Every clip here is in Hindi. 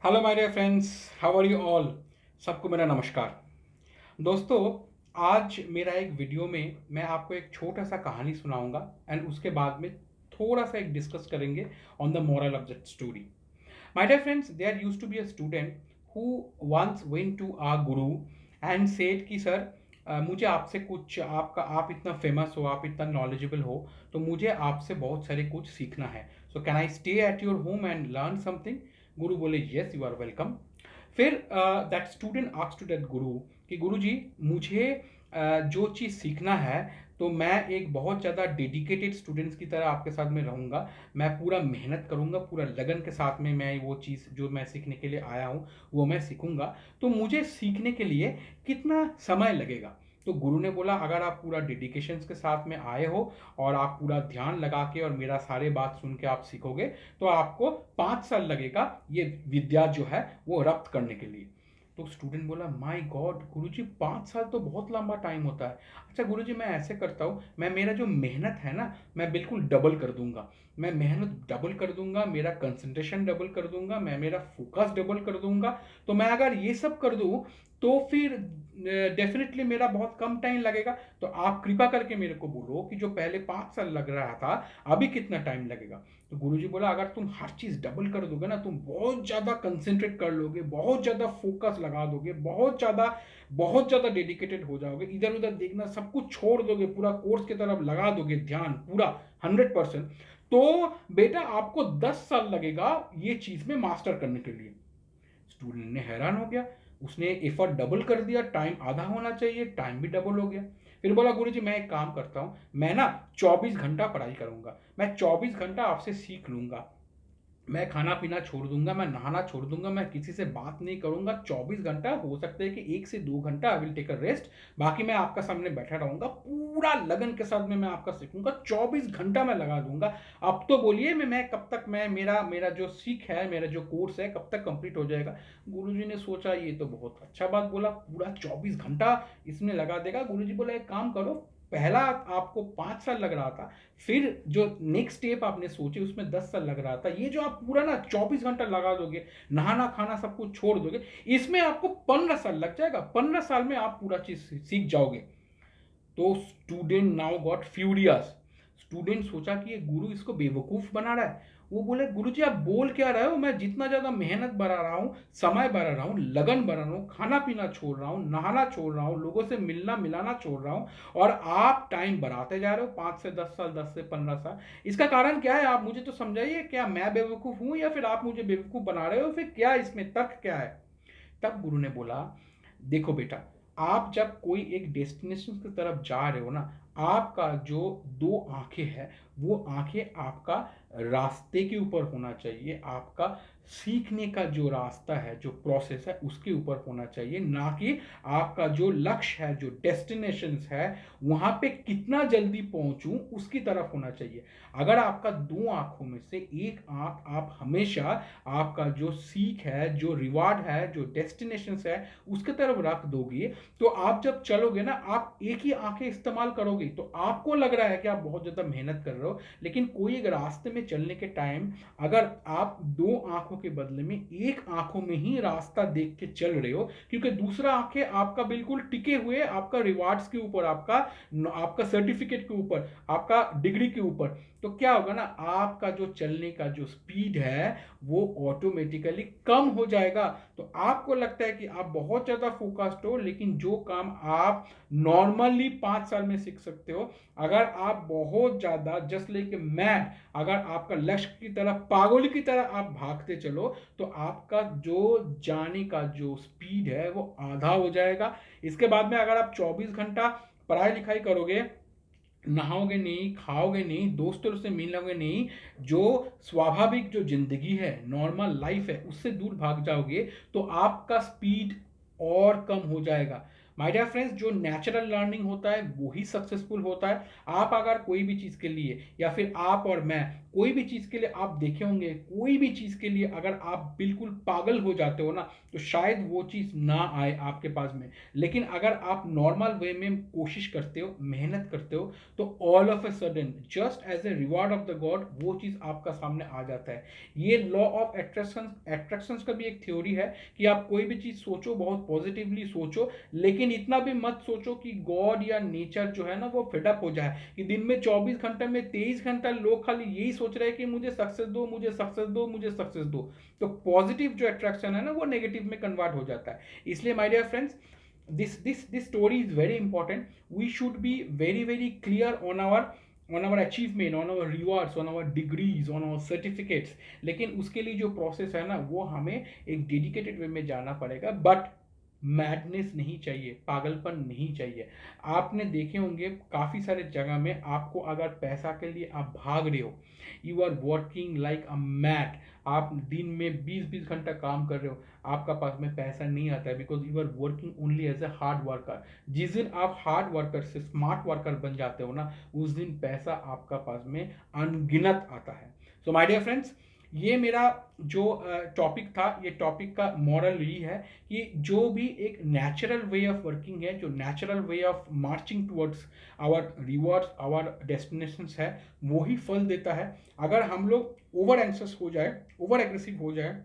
Hello my dear friends, how are you all. सबको मेरा नमस्कार। दोस्तों, आज मेरा एक वीडियो में मैं आपको एक छोटा सा कहानी सुनाऊंगा एंड उसके बाद में थोड़ा सा एक डिस्कस करेंगे on the moral of that story. My dear friends, there used to be a student who once went to our guru and said कि सर, मुझे आपसे कुछ आप इतना फेमस हो, आप इतना नॉलेजेबल हो, तो मुझे आपसे बहुत सारे कुछ सीखना है। So can I stay at your home and learn something. Guru बोले यस, यू आर वेलकम। फिर that student asked to that guru कि गुरु जी, मुझे जो चीज़ सीखना है, तो मैं एक बहुत ज़्यादा डेडिकेटेड स्टूडेंट्स की तरह आपके साथ में रहूँगा। मैं पूरा मेहनत करूँगा, पूरा लगन के साथ में मैं वो चीज़ जो मैं सीखने के लिए आया हूँ वो मैं सीखूँगा। तो मुझे सीखने के लिए कितना समय लगेगा? तो गुरु ने बोला, अगर आप पूरा डेडिकेशन के साथ में आए हो और आप पूरा ध्यान लगा के और मेरा सारे बात सुन के आप सीखोगे, तो आपको 5 साल लगेगा ये विद्या जो है वो रप्त करने के लिए। तो स्टूडेंट बोला, माय गॉड गुरुजी, 5 साल तो बहुत लंबा टाइम होता है। अच्छा गुरुजी, मैं ऐसे करता हूँ, मैं मेरा जो मेहनत है ना, मैं बिल्कुल डबल कर दूंगा। मैं मेहनत डबल कर दूंगा, मेरा कंसंट्रेशन डबल कर दूंगा, मैं मेरा फोकस डबल कर दूंगा। तो मैं अगर ये सब कर दूं तो फिर डेफिनेटली मेरा बहुत कम टाइम लगेगा। तो आप कृपा करके मेरे को बोलो कि जो पहले 5 साल लग रहा था, अभी कितना टाइम लगेगा। तो गुरुजी बोला, अगर तुम हर चीज डबल कर दोगे ना, तुम बहुत ज्यादा कंसंट्रेट कर लोगे, बहुत ज्यादा फोकस लगा दोगे, बहुत ज्यादा डेडिकेटेड हो जाओगे, इधर उधर देखना सब कुछ छोड़ दोगे, पूरा कोर्स की तरफ लगा दोगे ध्यान पूरा 100%। तो बेटा आपको 10 साल लगेगा ये चीज में मास्टर करने के लिए। स्टूडेंट ने हैरान हो गया, उसने एफर्ट डबल कर दिया, टाइम आधा होना चाहिए, टाइम भी डबल हो गया। फिर बोला, गुरुजी मैं एक काम करता हूँ, मैं ना 24 घंटा पढ़ाई करूंगा, मैं 24 घंटा आपसे सीख लूंगा, मैं खाना पीना छोड़ दूंगा, मैं नहाना छोड़ दूंगा, मैं किसी से बात नहीं करूंगा 24 घंटा। हो सकता है कि 1 से 2 घंटा I will take a rest, बाकी मैं आपका सामने बैठा रहूंगा, पूरा लगन के साथ में मैं आपका सीखूंगा, 24 घंटा मैं लगा दूंगा। अब तो बोलिए मैं कब तक, मैं मेरा मेरा जो सीख है, मेरा जो कोर्स है, कब तक कंप्लीट हो जाएगा। गुरुजी ने सोचा ये तो बहुत अच्छा बात बोला, पूरा 24 घंटा इसमें लगा देगा। गुरुजी बोला, एक काम करो, पहला आपको 5 साल लग रहा था, फिर जो नेक्स्ट स्टेप आपने सोचे उसमें 10 साल लग रहा था, ये जो आप पूरा ना 24 घंटा लगा दोगे, नहाना खाना सब कुछ छोड़ दोगे, इसमें आपको 15 साल लग जाएगा, 15 साल में आप पूरा चीज सीख जाओगे। तो student now got furious. Student सोचा कि ये गुरु इसको बेवकूफ बना रहा है। वो बोले, गुरुजी आप बोल क्या रहे हो, मैं जितना ज्यादा मेहनत बढ़ा रहा हूँ, समय बढ़ा रहा हूँ, लगन बढ़ा रहा हूँ, खाना पीना छोड़ रहा हूँ, नहाना छोड़ रहा हूँ, लोगों से मिलना मिलाना छोड़ रहा हूँ, और आप टाइम बढ़ाते जा रहे हो 5 से 10 साल, 10 से 15 साल। इसका कारण क्या है? आप मुझे तो समझाइए, क्या मैं बेवकूफ हूं या फिर आप मुझे बेवकूफ बना रहे हो, फिर क्या इसमें तर्क क्या है? तब गुरु ने बोला, देखो बेटा, आप जब कोई एक डेस्टिनेशन की तरफ जा रहे हो ना, आपका जो दो आंखें हैं, वो आंखें आपका रास्ते के ऊपर होना चाहिए, आपका सीखने का जो रास्ता है, जो प्रोसेस है, उसके ऊपर होना चाहिए, ना कि आपका जो लक्ष्य है, जो डेस्टिनेशन है, वहां पे कितना जल्दी पहुंचूं उसकी तरफ होना चाहिए। अगर आपका दो आंखों में से एक आंख आप हमेशा आपका जो सीख है, जो रिवार्ड है, जो डेस्टिनेशन है, उसके तरफ रख दोगे, तो आप जब चलोगे ना, आप एक ही आंखें इस्तेमाल करोगे, तो आपको लग रहा है कि आप बहुत ज्यादा मेहनत कर रहे हो, लेकिन कोई एक रास्ते में चलने के टाइम अगर आप दो आंखों के बदले में एक आंखों में ही रास्ता देख के चल रहे हो, क्योंकि दूसरा आंखें आपका बिल्कुल टिके हुए आपका रिवार्ड्स के ऊपर, आपका आपका सर्टिफिकेट के ऊपर, आपका डिग्री के ऊपर, तो क्या होगा ना, आपका जो चलने का जो स्पीड है वो ऑटोमेटिकली कम हो जाएगा। तो आपको लगता है कि आप बहुत ज्यादा फोकस्ड हो, लेकिन जो काम आप नॉर्मली 5 साल में सीख सकते हो, अगर आप बहुत ज्यादा जस्ट लाइक मैड, अगर आपका लक्ष्य की तरफ पागल की तरह आप भागते चलो, तो आपका जो जाने का जो स्पीड है वो आधा हो जाएगा। इसके बाद में अगर आप 24 घंटा पढ़ाई लिखाई करोगे, नहाओगे नहीं, खाओगे नहीं, दोस्तों से मिलोगे नहीं, जो स्वाभाविक जो जिंदगी है, नॉर्मल लाइफ है, उससे दूर भाग जाओगे, तो आपका स्पीड और कम हो जाएगा। माय डियर फ्रेंड्स, जो नेचुरल लर्निंग होता है वो ही सक्सेसफुल होता है। आप अगर कोई भी चीज के लिए, या फिर आप और मैं कोई भी चीज़ के लिए आप देखे होंगे, कोई भी चीज़ के लिए अगर आप बिल्कुल पागल हो जाते हो ना, तो शायद वो चीज़ ना आए आपके पास में। लेकिन अगर आप नॉर्मल वे में कोशिश करते हो, मेहनत करते हो, तो all of a sudden just as a reward of the god वो चीज़ आपका सामने आ जाता है। ये लॉ ऑफ एट्रैक्शंस का भी एक थ्योरी है कि आप कोई भी चीज़ सोचो, बहुत पॉजिटिवली सोचो, लेकिन इतना भी मत सोचो कि गॉड या नेचर जो है ना वो फिडअप हो जाए कि दिन में 24 घंटे में 23 घंटा लोग खाली यही सोच रहे हैं कि मुझे सक्सेस दो, मुझे सक्सेस दो, मुझे सक्सेस दो। तो पॉजिटिव जो अट्रैक्शन है ना वो नेगेटिव में कन्वर्ट हो जाता है। इसलिए my dear friends, this story is very important. We should be very clear on our achievement, on our rewards, on our degrees, on our certificates. लेकिन उसके लिए जो प्रोसेस है ना वो हमें एक डेडिकेटेड वे में जाना पड़ेगा। बट मैडनेस नहीं चाहिए, पागलपन नहीं चाहिए। आपने देखे होंगे काफ़ी सारे जगह में आपको अगर पैसा के लिए आप भाग रहे हो, you are working like a mad, आप दिन में 20-20 घंटा काम कर रहे हो, आपका पास में पैसा नहीं आता है because you are working only as a hard worker. जिस दिन आप हार्ड वर्कर से स्मार्ट वर्कर बन जाते हो ना, उस दिन पैसा आपका पास में अनगिनत आता है। सो माय डियर फ्रेंड्स, ये मेरा जो टॉपिक था, ये टॉपिक का मॉरल यही है कि जो भी एक नेचुरल वे ऑफ वर्किंग है, जो natural way of marching towards our rewards, our destinations है, वो ही फल देता है। अगर हम लोग ओवर एंग्शियस हो जाए, ओवर एग्रेसिव हो जाए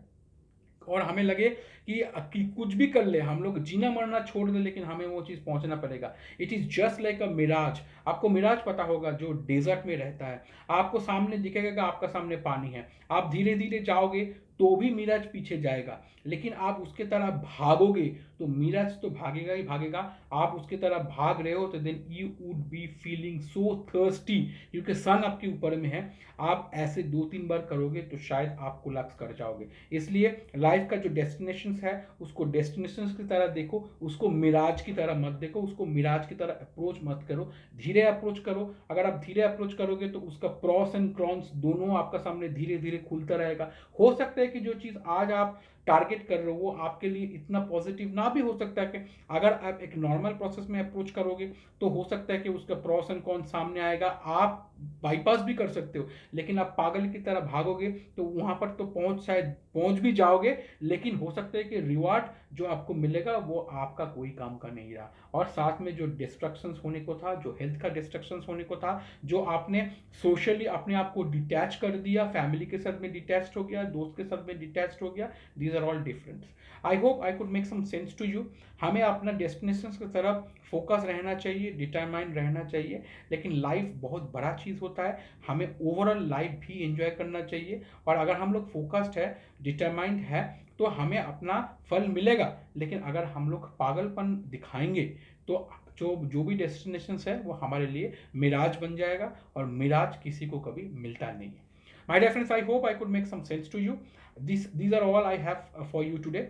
और हमें लगे कि कुछ भी कर ले, हम लोग जीना मरना छोड़ दे, लेकिन हमें वो चीज़ पहुंचना पड़ेगा। It is just like a mirage. आपको मिराज पता होगा जो डेजर्ट में रहता है, आपको सामने दिखेगा कि आपका सामने पानी है, आप धीरे धीरे जाओगे तो भी मिराज पीछे जाएगा, लेकिन आप उसके तरह भागोगे तो मिराज तो भागेगा ही भागेगा। आप उसके तरह भाग रहे हो तो then you would be feeling so thirsty, क्योंकि सन आपके ऊपर में है। आप ऐसे 2-3 बार करोगे तो शायद आप कोलैप्स कर जाओगे। इसलिए लाइफ का जो डेस्टिनेशन है उसको डेस्टिनेशन की तरह देखो, उसको मिराज की तरह मत देखो, उसको मिराज की तरह अप्रोच मत करो, धीरे अप्रोच करो। अगर आप धीरे अप्रोच करोगे तो उसका प्रॉस एंड कॉन्स दोनों आपका सामने धीरे धीरे खुलता रहेगा। हो सकता है कि जो चीज़ आज आप टारगेट कर रहे हो वो आपके लिए इतना पॉजिटिव ना भी हो सकता है कि अगर आप एक नॉर्मल प्रोसेस में अप्रोच करोगे तो हो सकता है कि उसका प्रॉस एंड कॉन्स सामने आएगा, आप बाईपास भी कर सकते हो। लेकिन आप पागल की तरह भागोगे तो वहां पर तो शायद पहुंच भी जाओगे, लेकिन हो सकता है कि रिवार्ड जो आपको मिलेगा वो आपका कोई काम का नहीं रहा। और साथ में जो डिस्ट्रक्शंस होने को था, जो हेल्थ का डिस्ट्रक्शंस होने को था, जो आपने सोशली अपने आप को डिटैच कर दिया, फैमिली के साथ में डिटैच हो गया, दोस्त के साथ में डिटैच हो गया, these are all different. I hope I could make some sense to you. हमें अपना डेस्टिनेशन की तरफ फोकस रहना चाहिए, डिटरमाइंड रहना चाहिए, लेकिन लाइफ बहुत बड़ा चीज़ होता है, हमें ओवरऑल लाइफ भी एंजॉय करना चाहिए। और अगर हम लोग फोकस्ड है, डिटरमाइंड है, तो हमें अपना फल मिलेगा। लेकिन अगर हम लोग पागलपन दिखाएंगे तो जो भी डेस्टिनेशंस है वो हमारे लिए मिराज बन जाएगा, और मिराज किसी को कभी मिलता नहीं है। My dear friends, I hope I could make some sense to you. These are all I have for you today.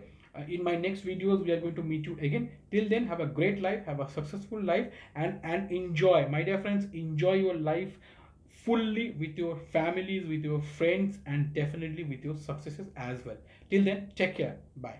In my next videos, we are going to meet you again. Till then, have a great life, have a successful life, and enjoy. My dear friends, enjoy your life fully with your families, with your friends, and definitely with your successes as well. Till then, take care. Bye.